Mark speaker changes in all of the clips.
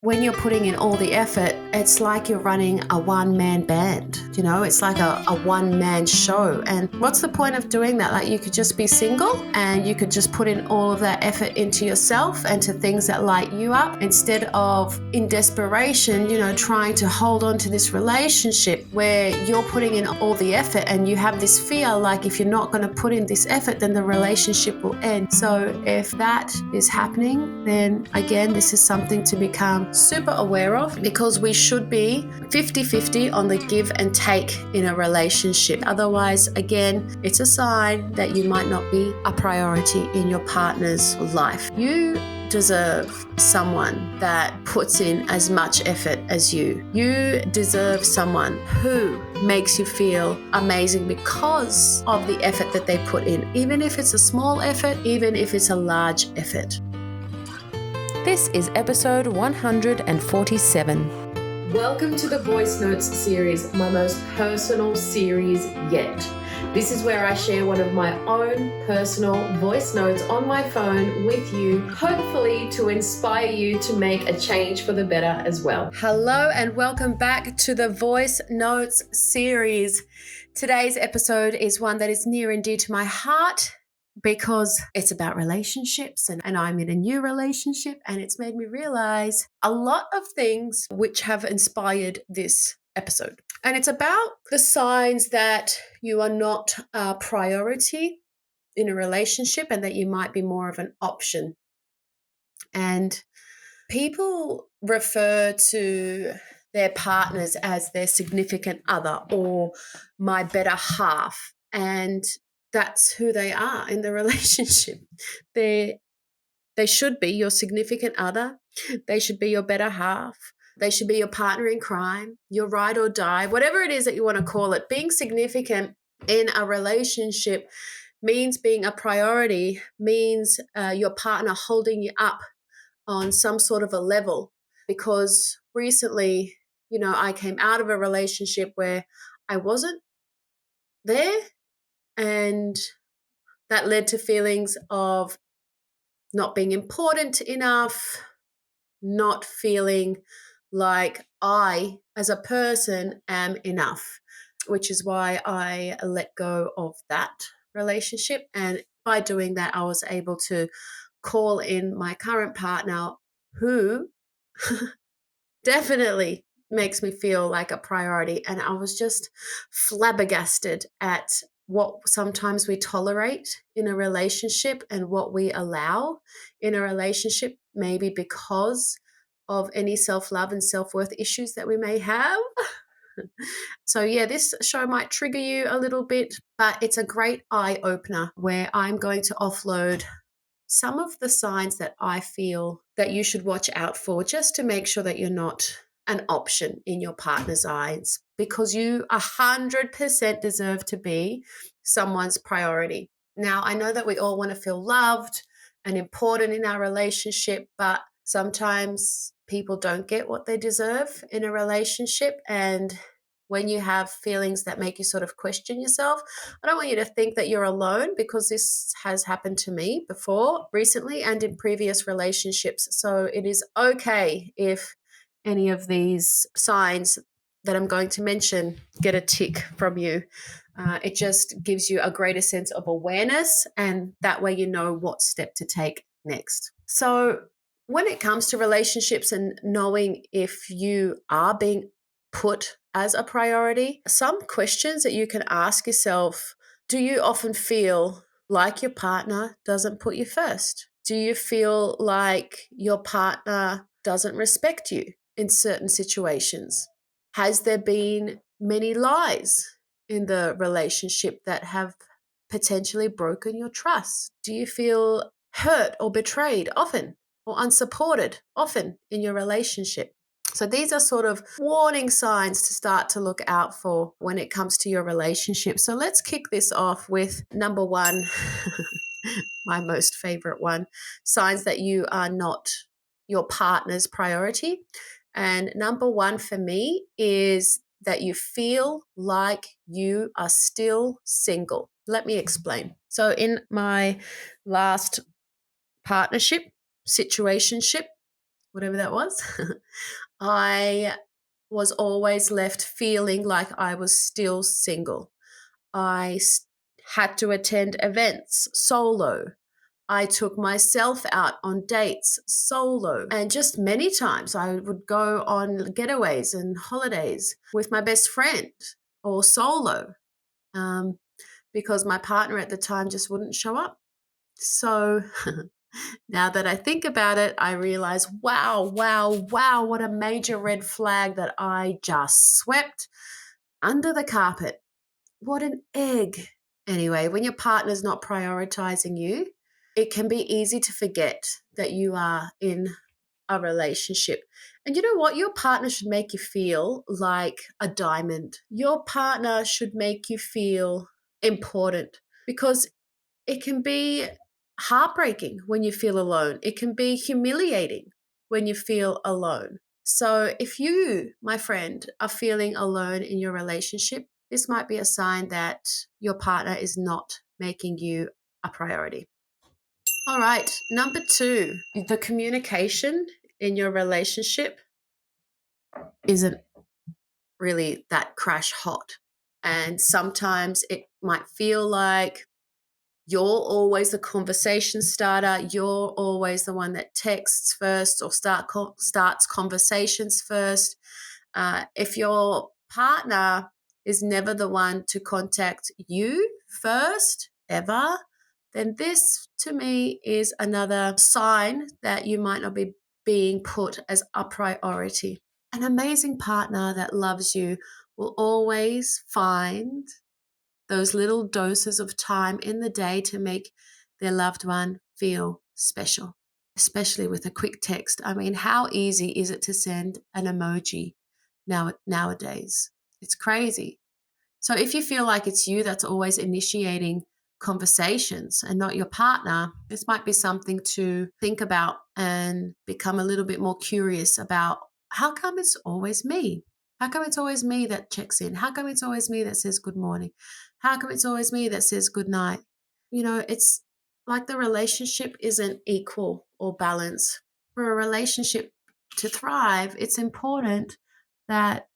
Speaker 1: when you're putting in all the effort, it's like you're running a one-man band, it's like a one-man show. And what's the point of doing that? Like, you could just be single and you could just put in all of that effort into yourself and to things that light you up, instead of in desperation, trying to hold on to this relationship where you're putting in all the effort and you have this fear like if you're not going to put in this effort, then the relationship will end. So if that is happening, then again, this is something to become super aware of, because we should be 50-50 on the give and take in a relationship. Otherwise, again, it's a sign that you might not be a priority in your partner's life. You deserve someone that puts in as much effort as you. You deserve someone who makes you feel amazing because of the effort that they put in, even if it's a small effort, even if it's a large effort.
Speaker 2: This is episode 147.
Speaker 3: Welcome to the Voice Notes series, my most personal series yet. This is where I share one of my own personal voice notes on my phone with you, hopefully to inspire you to make a change for the better as well.
Speaker 1: Hello and welcome back to the Voice Notes series. Today's episode is one that is near and dear to my heart, because it's about relationships and I'm in a new relationship, and it's made me realize a lot of things which have inspired this episode. And it's about the signs that you are not a priority in a relationship and that you might be more of an option. And people refer to their partners as their significant other or my better half, and that's who they are in the relationship. They should be your significant other. They should be your better half. They should be your partner in crime, your ride or die, whatever it is that you want to call it. Being significant in a relationship means being a priority, means your partner holding you up on some sort of a level. Because recently, I came out of a relationship where I wasn't there, and that led to feelings of not being important enough, not feeling like I, as a person, am enough, which is why I let go of that relationship. And by doing that, I was able to call in my current partner, who definitely makes me feel like a priority. And I was just flabbergasted at what sometimes we tolerate in a relationship and what we allow in a relationship, maybe because of any self-love and self-worth issues that we may have. So yeah, this show might trigger you a little bit, but it's a great eye-opener where I'm going to offload some of the signs that I feel that you should watch out for, just to make sure that you're not an option in your partner's eyes, because you 100% deserve to be someone's priority. Now, I know that we all want to feel loved and important in our relationship, but sometimes people don't get what they deserve in a relationship. And when you have feelings that make you sort of question yourself, I don't want you to think that you're alone, because this has happened to me before, recently, and in previous relationships. So it is okay if any of these signs that I'm going to mention get a tick from you. It just gives you a greater sense of awareness, and that way you know what step to take next. So when it comes to relationships and knowing if you are being put as a priority, some questions that you can ask yourself: do you often feel like your partner doesn't put you first? Do you feel like your partner doesn't respect you in certain situations? Has there been many lies in the relationship that have potentially broken your trust? Do you feel hurt or betrayed often, or unsupported often in your relationship? So these are sort of warning signs to start to look out for when it comes to your relationship. So let's kick this off with number one, my most favorite one: signs that you are not your partner's priority. And number one for me is that you feel like you are still single. Let me explain. So in my last partnership, situationship, whatever that was, I was always left feeling like I was still single. I had to attend events solo. I took myself out on dates solo. And just many times I would go on getaways and holidays with my best friend or solo, because my partner at the time just wouldn't show up. So now that I think about it, I realize, wow, wow, wow, what a major red flag that I just swept under the carpet. What an egg. Anyway, when your partner's not prioritizing you, it can be easy to forget that you are in a relationship. And you know what? Your partner should make you feel like a diamond. Your partner should make you feel important, because it can be heartbreaking when you feel alone. It can be humiliating when you feel alone. So, if you, my friend, are feeling alone in your relationship, this might be a sign that your partner is not making you a priority. All right, number 2, the communication in your relationship isn't really that crash hot. And sometimes it might feel like you're always the conversation starter. You're always the one that texts first or starts conversations first. If your partner is never the one to contact you first, ever, then this to me is another sign that you might not be being put as a priority. An amazing partner that loves you will always find those little doses of time in the day to make their loved one feel special, especially with a quick text. I mean, how easy is it to send an emoji nowadays? It's crazy. So if you feel like it's you that's always initiating conversations and not your partner, this might be something to think about and become a little bit more curious about. How come it's always me? How come it's always me that checks in? How come it's always me that says good morning? How come it's always me that says good night? It's like the relationship isn't equal or balanced. For a relationship to thrive, it's important that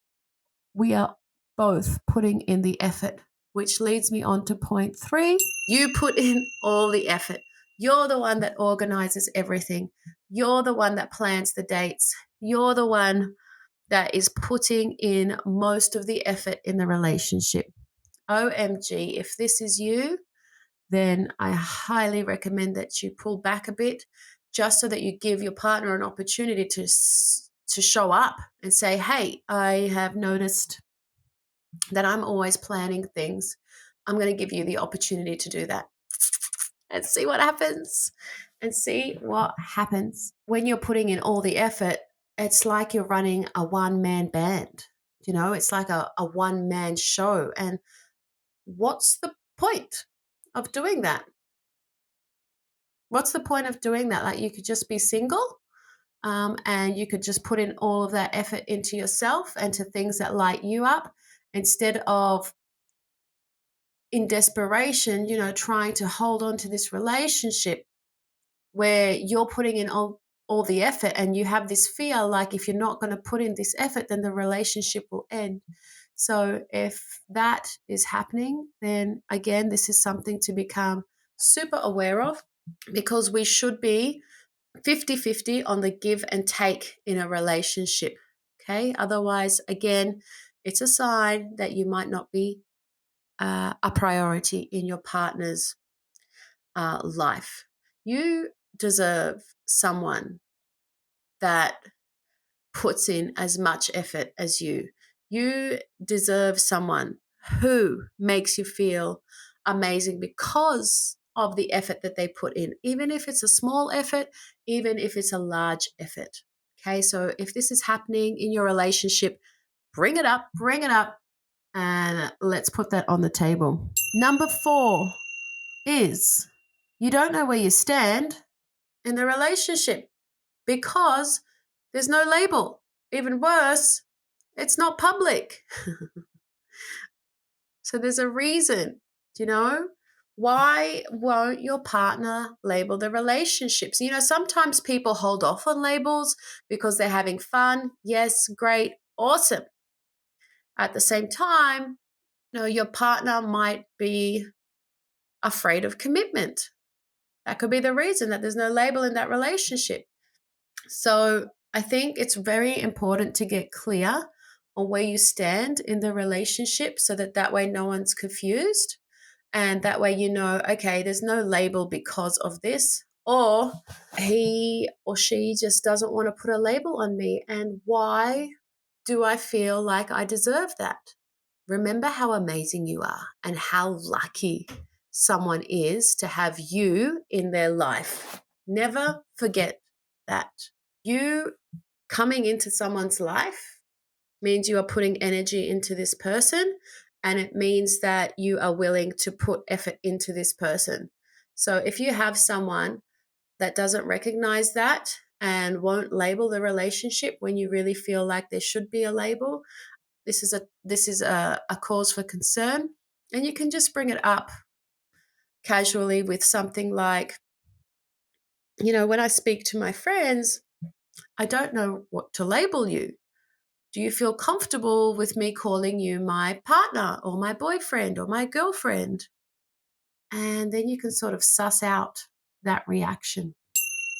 Speaker 1: we are both putting in the effort, which leads me on to point 3. You put in all the effort. You're the one that organizes everything. You're the one that plans the dates. You're the one that is putting in most of the effort in the relationship. OMG, if this is you, then I highly recommend that you pull back a bit, just so that you give your partner an opportunity to show up and say, hey, I have noticed that I'm always planning things. I'm going to give you the opportunity to do that and see what happens. And see what happens. When you're putting in all the effort, it's like you're running a one-man band. It's like a one-man show. And what's the point of doing that? What's the point of doing that? Like, you could just be single, and you could just put in all of that effort into yourself and to things that light you up, instead of in desperation, trying to hold on to this relationship where you're putting in all the effort, and you have this fear like, if you're not going to put in this effort, then the relationship will end. So if that is happening, then again, this is something to become super aware of, because we should be 50-50 on the give and take in a relationship. Okay. Otherwise, again, it's a sign that you might not be a priority in your partner's life. You deserve someone that puts in as much effort as you. You deserve someone who makes you feel amazing because of the effort that they put in, even if it's a small effort, even if it's a large effort. Okay, so if this is happening in your relationship, bring it up, and let's put that on the table. Number 4 is you don't know where you stand in the relationship because there's no label. Even worse, it's not public. So there's a reason, you know? Why won't your partner label the relationships? Sometimes people hold off on labels because they're having fun. Yes, great, awesome. At the same time, your partner might be afraid of commitment. That could be the reason that there's no label in that relationship. So I think it's very important to get clear on where you stand in the relationship so that way no one's confused. And that way, okay, there's no label because of this, or he or she just doesn't want to put a label on me. And why do I feel like I deserve that? Remember how amazing you are and how lucky someone is to have you in their life. Never forget that. You coming into someone's life means you are putting energy into this person, and it means that you are willing to put effort into this person. So if you have someone that doesn't recognize that and won't label the relationship when you really feel like there should be a label, this is a cause for concern. And you can just bring it up casually with something like, when I speak to my friends, I don't know what to label you. Do you feel comfortable with me calling you my partner or my boyfriend or my girlfriend? And then you can sort of suss out that reaction.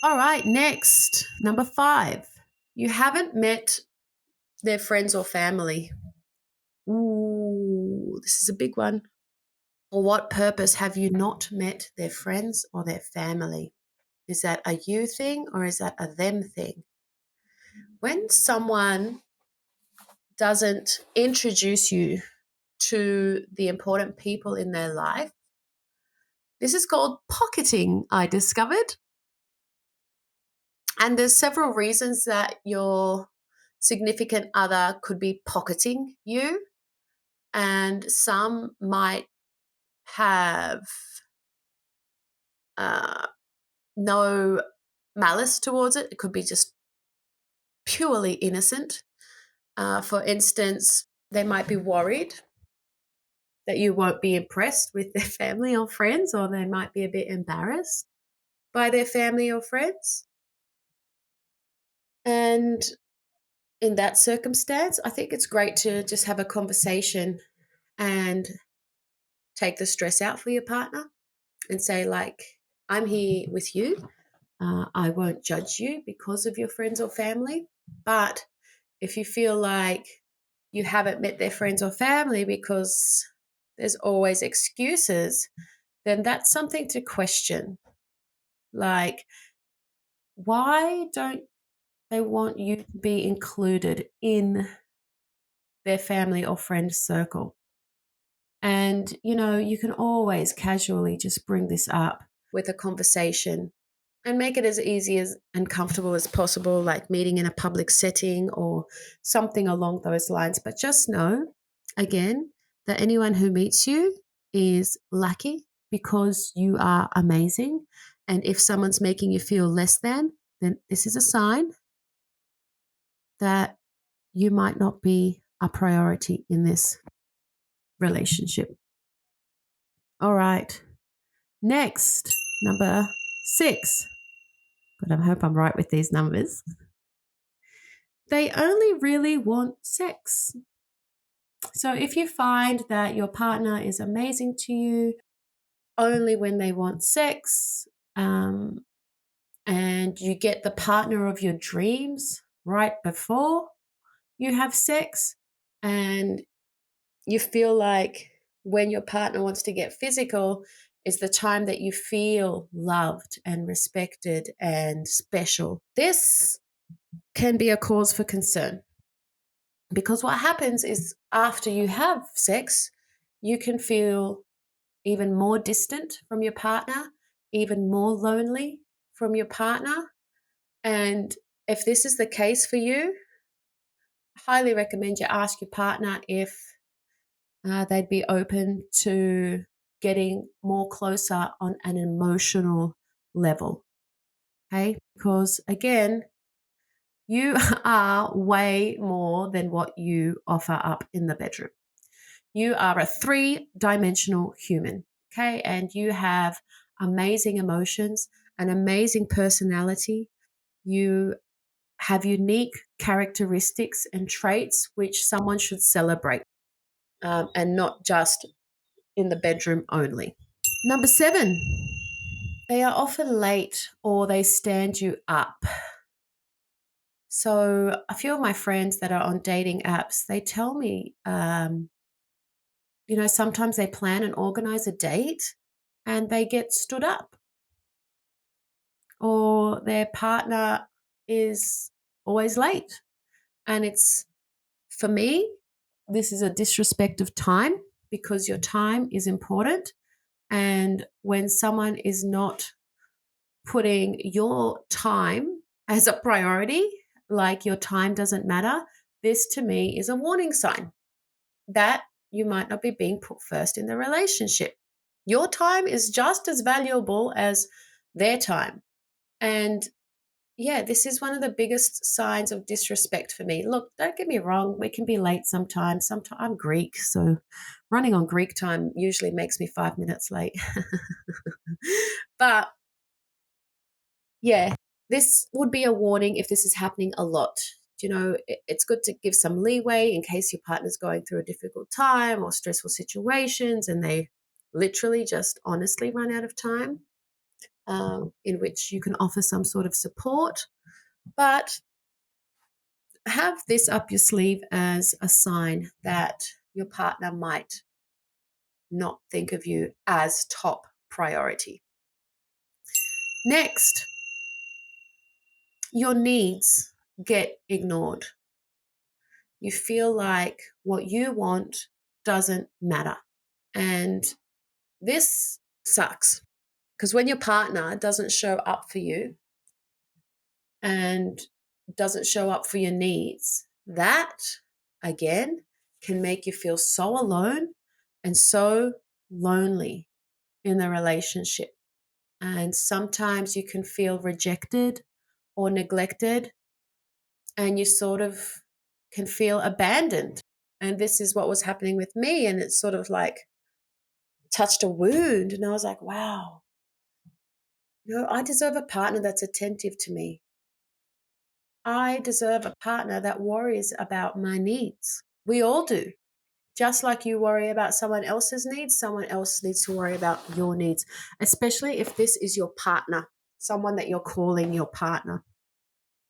Speaker 1: All right, next, number 5. You haven't met their friends or family. Ooh, this is a big one. For what purpose have you not met their friends or their family? Is that a you thing or is that a them thing? When someone doesn't introduce you to the important people in their life, this is called pocketing, I discovered. And there's several reasons that your significant other could be pocketing you. And some might have no malice towards it. It could be just purely innocent. For instance, they might be worried that you won't be impressed with their family or friends, or they might be a bit embarrassed by their family or friends. And in that circumstance, I think it's great to just have a conversation and take the stress out for your partner and say, like, I'm here with you. I won't judge you because of your friends or family. But if you feel like you haven't met their friends or family because there's always excuses, then that's something to question. Like, why don't they want you to be included in their family or friend circle? And, you can always casually just bring this up with a conversation and make it as easy as and comfortable as possible, like meeting in a public setting or something along those lines. But just know, again, that anyone who meets you is lucky because you are amazing. And if someone's making you feel less than, then this is a sign that you might not be a priority in this relationship. All right. Next, number 6. God, I hope I'm right with these numbers. They only really want sex. So if you find that your partner is amazing to you only when they want sex, and you get the partner of your dreams right before you have sex, and you feel like when your partner wants to get physical is the time that you feel loved and respected and special, this can be a cause for concern. Because what happens is after you have sex, you can feel even more distant from your partner, even more lonely from your partner. And if this is the case for you, I highly recommend you ask your partner if they'd be open to getting more closer on an emotional level. Okay? Because again, you are way more than what you offer up in the bedroom. You are a 3-dimensional human. Okay. And you have amazing emotions, an amazing personality. You have unique characteristics and traits which someone should celebrate, and not just in the bedroom only. Number 7, they are often late or they stand you up. So a few of my friends that are on dating apps, they tell me, sometimes they plan and organize a date and they get stood up, or their partner is always late. And for me, this is a disrespect of time, because your time is important. And when someone is not putting your time as a priority, like your time doesn't matter, this to me is a warning sign that you might not be being put first in the relationship. Your time is just as valuable as their time. And yeah, this is one of the biggest signs of disrespect for me. Look, don't get me wrong, we can be late sometimes. Sometimes I'm Greek, so running on Greek time usually makes me 5 minutes late. But yeah, this would be a warning if this is happening a lot. It's good to give some leeway in case your partner's going through a difficult time or stressful situations and they literally just honestly run out of time, in which you can offer some sort of support. But have this up your sleeve as a sign that your partner might not think of you as top priority. Next, your needs get ignored. You feel like what you want doesn't matter. And this sucks, because when your partner doesn't show up for you and doesn't show up for your needs, that again can make you feel so alone and so lonely in the relationship. And sometimes you can feel rejected or neglected, and you sort of can feel abandoned. And this is what was happening with me. And it's sort of like touched a wound. And I was like, wow, I deserve a partner that's attentive to me. I deserve a partner that worries about my needs. We all do. Just like you worry about someone else's needs, someone else needs to worry about your needs, especially if this is your partner, someone that you're calling your partner.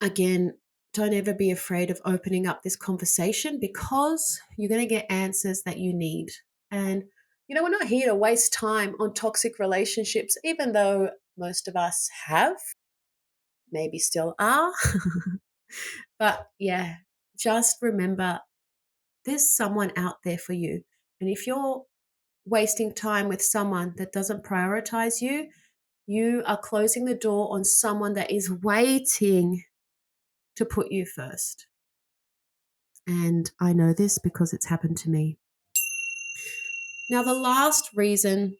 Speaker 1: Again, don't ever be afraid of opening up this conversation, because you're going to get answers that you need. And, we're not here to waste time on toxic relationships, even though most of us have, maybe still are. But yeah, just remember there's someone out there for you. And if you're wasting time with someone that doesn't prioritize you, you are closing the door on someone that is waiting to put you first. And I know this because it's happened to me. Now, the last reason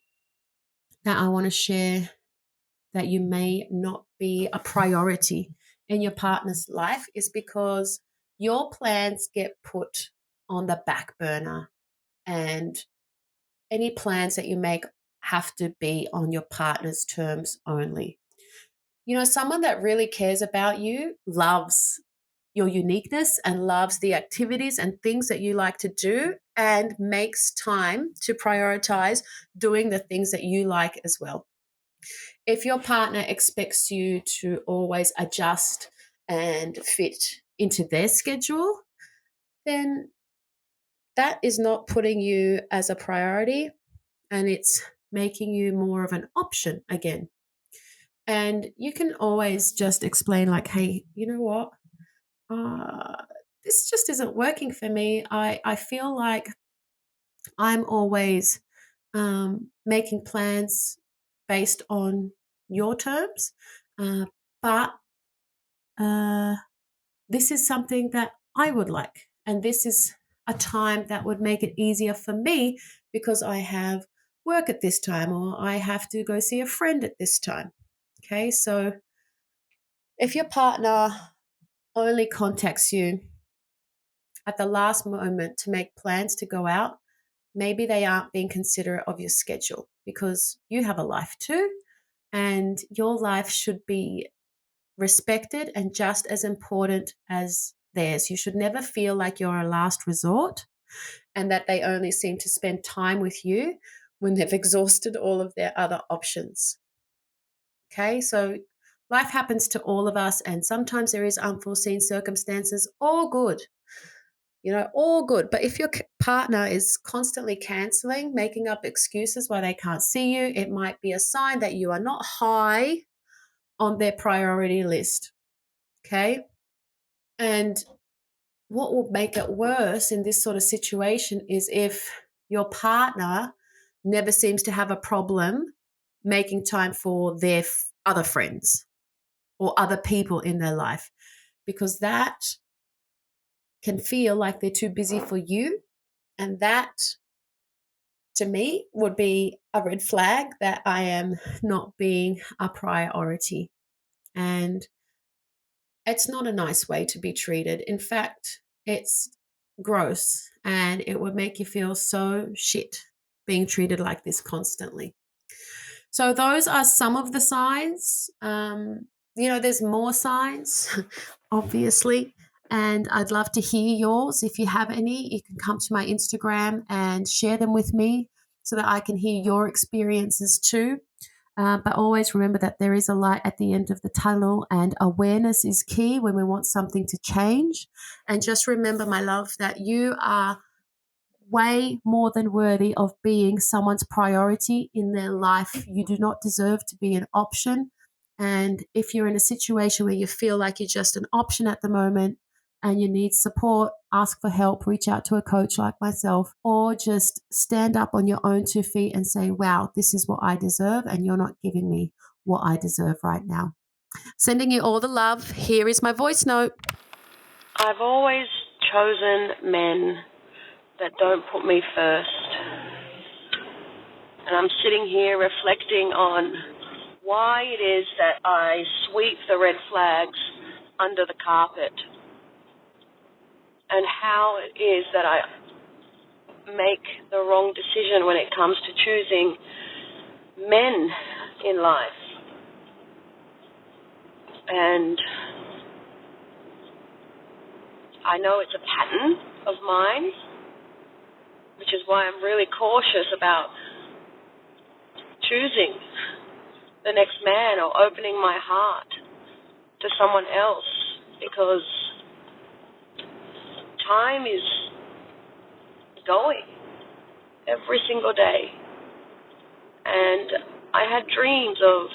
Speaker 1: that I want to share that you may not be a priority in your partner's life is because your plans get put on the back burner, and any plans that you make have to be on your partner's terms only. Someone that really cares about you loves your uniqueness and loves the activities and things that you like to do, and makes time to prioritize doing the things that you like as well. If your partner expects you to always adjust and fit into their schedule, then that is not putting you as a priority, and it's making you more of an option again. And you can always just explain, like, hey, you know what? Uh, this just isn't working for me. I feel like I'm always making plans based on your terms, uh, but uh, this is something that I would like. And this is a time that would make it easier for me because I have work at this time, or I have to go see a friend at this time. Okay, so if your partner only contacts you at the last moment to make plans to go out, maybe they aren't being considerate of your schedule, because you have a life too, and your life should be respected and just as important as theirs. You should never feel like you're a last resort and that they only seem to spend time with you when they've exhausted all of their other options. Okay, so life happens to all of us, and sometimes there is unforeseen circumstances. All good, all good. But if your partner is constantly canceling, making up excuses why they can't see you, it might be a sign that you are not high on their priority list. Okay. And what will make it worse in this sort of situation is if your partner never seems to have a problem making time for their other friends or other people in their life, because that can feel like they're too busy for you. And that, to me, would be a red flag that I am not being a priority. And it's not a nice way to be treated. In fact, it's gross, and it would make you feel so shit being treated like this constantly. So those are some of the signs. There's more signs, obviously, and I'd love to hear yours. If you have any, you can come to my Instagram and share them with me so that I can hear your experiences too. But always remember that there is a light at the end of the tunnel, and awareness is key when we want something to change. And just remember, my love, that you are way more than worthy of being someone's priority in their life. You do not deserve to be an option. And if you're in a situation where you feel like you're just an option at the moment and you need support, ask for help, reach out to a coach like myself, or just stand up on your own 2 feet and say, wow, this is what I deserve, and you're not giving me what I deserve right now. Sending you all the love. Here is my voice note.
Speaker 4: I've always chosen men that don't put me first. And I'm sitting here reflecting on why it is that I sweep the red flags under the carpet, and how it is that I make the wrong decision when it comes to choosing men in life. And I know it's a pattern of mine, which is why I'm really cautious about choosing the next man or opening my heart to someone else, because time is going every single day. And I had dreams of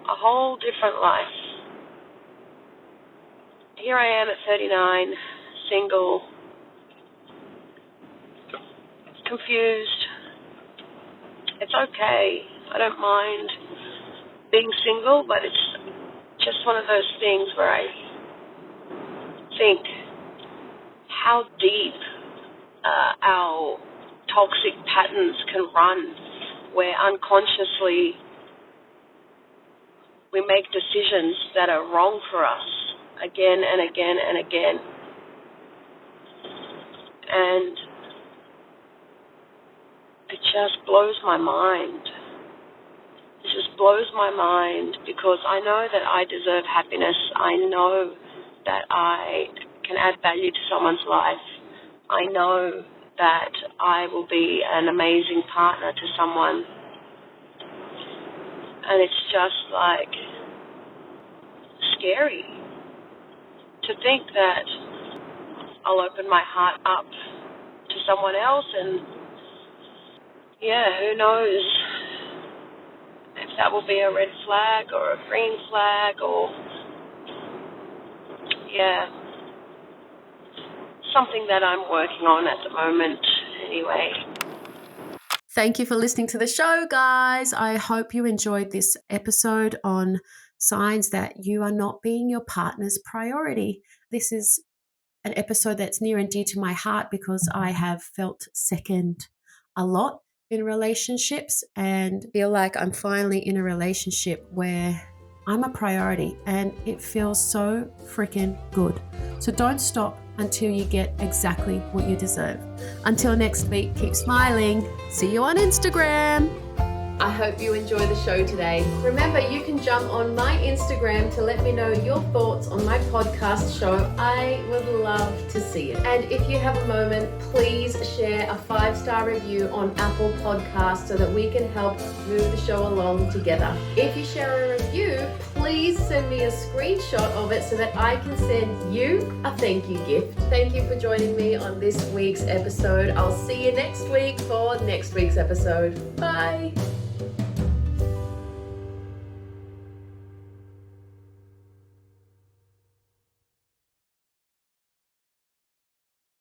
Speaker 4: a whole different life. Here I am at 39, single, confused. It's okay. I don't mind being single, but it's just one of those things where I think how deep our toxic patterns can run, where unconsciously we make decisions that are wrong for us again and again and again. And it just blows my mind. It just blows my mind, because I know that I deserve happiness. I know that I can add value to someone's life. I know that I will be an amazing partner to someone. And it's just like scary to think that I'll open my heart up to someone else, and who knows if that will be a red flag or a green flag, or something that I'm working on at the moment anyway.
Speaker 1: Thank you for listening to the show, guys. I hope you enjoyed this episode on signs that you are not being your partner's priority. This is an episode that's near and dear to my heart, because I have felt second a lot in relationships, and feel like I'm finally in a relationship where I'm a priority and it feels so freaking good. So don't stop until you get exactly what you deserve. Until next week, keep smiling. See you on Instagram.
Speaker 3: I hope you enjoy the show today. Remember, you can jump on my Instagram to let me know your thoughts on my podcast show. I would love to see it. And if you have a moment, please share a 5-star review on Apple Podcasts so that we can help move the show along together. If you share a review, please send me a screenshot of it so that I can send you a thank you gift. Thank you for joining me on this week's episode. I'll see you next week for next week's episode. Bye.